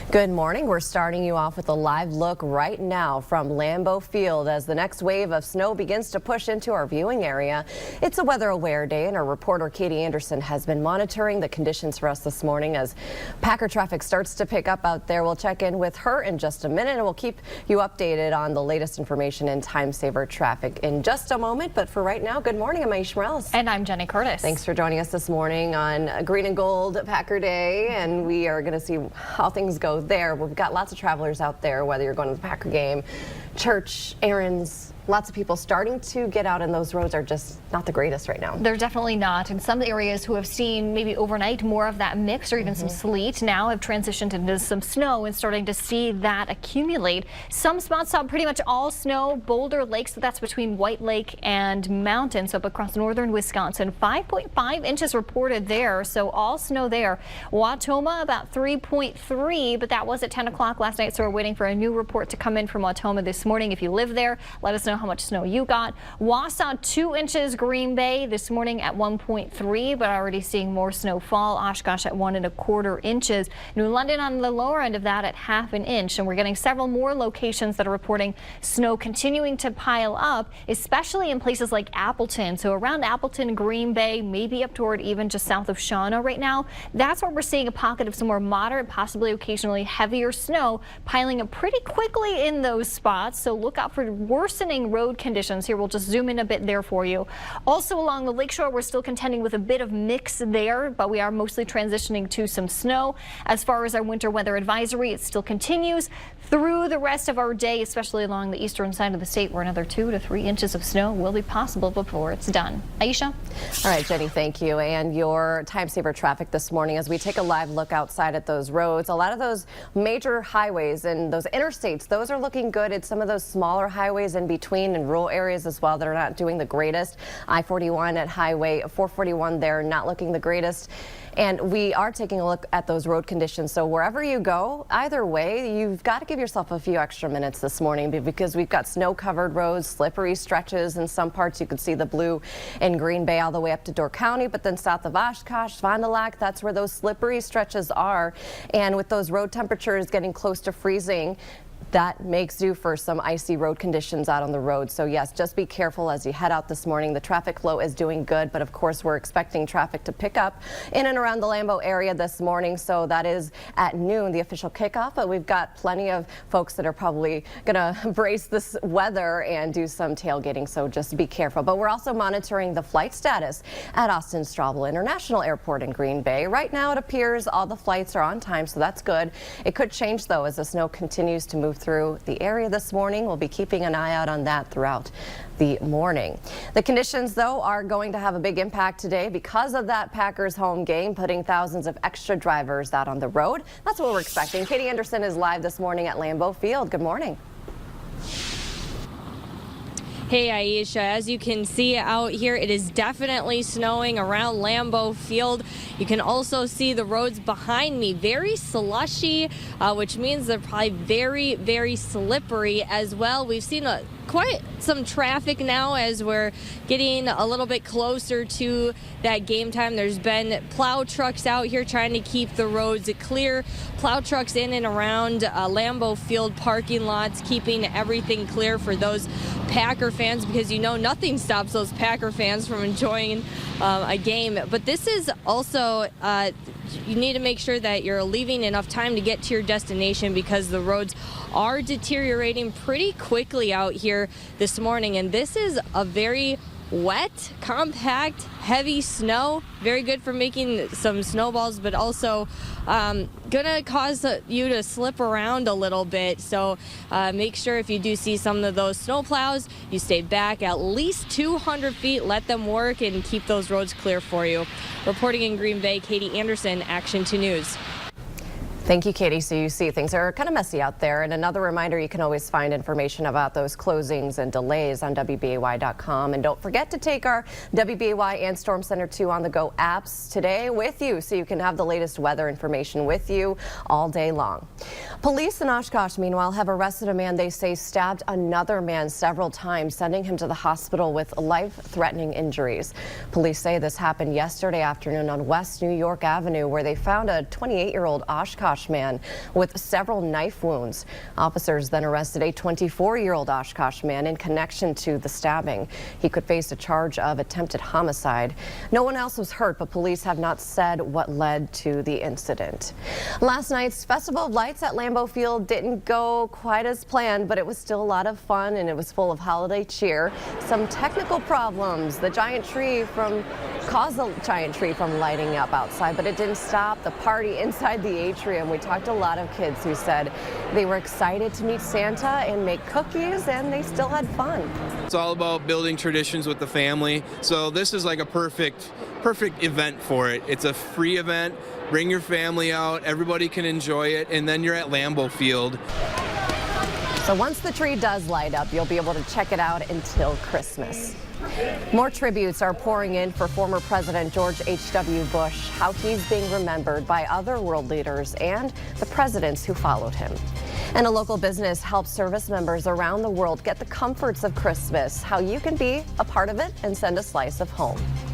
Good morning. We're starting you off with a live look right now from Lambeau Field as the next wave of snow begins to push into our viewing area. It's a weather aware day and our reporter Katie Anderson has been monitoring the conditions for us this morning as Packer traffic starts to pick up out there. We'll check in with her in just a minute and we'll keep you updated on the latest information in time saver traffic in just a moment. But for right now, good morning. I'm Aisha Morales. And I'm Jenny Curtis. Thanks for joining us this morning on Green and Gold Packer Day, and we are going to see how things go there. We've got lots of travelers out there, whether you're going to the Packer game, church, errands. Lots of people starting to get out, and those roads are just not the greatest right now. They're definitely not. In some areas who have seen maybe overnight more of that mix or even some sleet now have transitioned into some snow and starting to see that accumulate. Some spots saw pretty much all snow. Boulder Lake, so that's between White Lake and Mountains up across northern Wisconsin. 5.5 inches reported there, so all snow there. Wautoma about 3.3, but that was at 10 o'clock last night, so we're waiting for a new report to come in from Wautoma this morning. If you live there, let us know how much snow you got. Wausau 2 inches, Green Bay this morning at 1.3, but already seeing more snow fall. Oshkosh at 1.25 inches. New London on the lower end of that at ½ an inch, and we're getting several more locations that are reporting snow continuing to pile up, especially in places like Appleton. So around Appleton, Green Bay, maybe up toward even just south of Shawano right now. That's where we're seeing a pocket of some more moderate, possibly occasionally heavier snow piling up pretty quickly in those spots. So look out for worsening road conditions here. We'll just zoom in a bit there for you. Also along the lakeshore, we're still contending with a bit of mix there, but we are mostly transitioning to some snow. As far as our winter weather advisory, it still continues through the rest of our day, especially along the eastern side of the state, where another 2 to 3 inches of snow will be possible before it's done. Aisha? All right, Jenny, thank you. And your time saver traffic this morning as we take a live look outside at those roads. A lot of those major highways and those interstates, those are looking good. It's some of those smaller highways in between and rural areas as well that are not doing the greatest. I-41 at Highway 441 there, not looking the greatest. And we are taking a look at those road conditions. So wherever you go, either way, you've got to give yourself a few extra minutes this morning because we've got snow-covered roads, slippery stretches in some parts. You can see the blue in Green Bay all the way up to Door County, but then south of Oshkosh, Fond du Lac, that's where those slippery stretches are. And with those road temperatures getting close to freezing, that makes due for some icy road conditions out on the road. So yes, just be careful as you head out this morning. The traffic flow is doing good, but of course we're expecting traffic to pick up in and around the Lambeau area this morning. So that is at noon, the official kickoff, but we've got plenty of folks that are probably gonna brace this weather and do some tailgating. So just be careful. But we're also monitoring the flight status at Austin Straubel International Airport in Green Bay. Right now it appears all the flights are on time, so that's good. It could change though as the snow continues to move through the area this morning. We'll be keeping an eye out on that throughout the morning. The conditions, though, are going to have a big impact today because of that Packers home game, putting thousands of extra drivers out on the road. That's what we're expecting. Katie Anderson is live this morning at Lambeau Field. Good morning. Hey Aisha, as you can see out here, it is definitely snowing around Lambeau Field. You can also see the roads behind me, very slushy, which means they're probably very, very slippery as well. We've seen quite some traffic now as we're getting a little bit closer to that game time. There's been plow trucks out here trying to keep the roads clear. Plow trucks in and around Lambeau Field parking lots, keeping everything clear for those Packer fans, because you know nothing stops those Packer fans from enjoying a game. But this is also you need to make sure that you're leaving enough time to get to your destination, because the roads are deteriorating pretty quickly out here this morning. And this is a very wet, compact, heavy snow. Very good for making some snowballs, but also gonna cause you to slip around a little bit. So make sure if you do see some of those snow plows, you stay back at least 200 feet, let them work and keep those roads clear for you. Reporting in Green Bay, Katie Anderson, Action 2 News. Thank you, Katie. So you see things are kind of messy out there. And another reminder, you can always find information about those closings and delays on WBAY.com. And don't forget to take our WBAY and Storm Center 2 on the go apps today with you so you can have the latest weather information with you all day long. Police in Oshkosh, meanwhile, have arrested a man they say stabbed another man several times, sending him to the hospital with life-threatening injuries. Police say this happened yesterday afternoon on West New York Avenue, where they found a 28-year-old Oshkosh man with several knife wounds. Officers then arrested a 24-year-old Oshkosh man in connection to the stabbing. He could face a charge of attempted homicide. No one else was hurt, but police have not said what led to the incident. Last night's Festival of Lights at Lambeau Field didn't go quite as planned, but it was still a lot of fun and it was full of holiday cheer. Some technical problems. The giant tree caused the giant tree from lighting up outside, but it didn't stop the party inside the atrium. We talked to a lot of kids who said they were excited to meet Santa and make cookies, and they still had fun. It's all about building traditions with the family. So this is like a perfect event for it. It's a free event. Bring your family out, everybody can enjoy it, and then you're at Lambeau Field. So once the tree does light up, you'll be able to check it out until Christmas. More tributes are pouring in for former President George H.W. Bush, how he's being remembered by other world leaders and the presidents who followed him. And a local business helps service members around the world get the comforts of Christmas, how you can be a part of it and send a slice of home.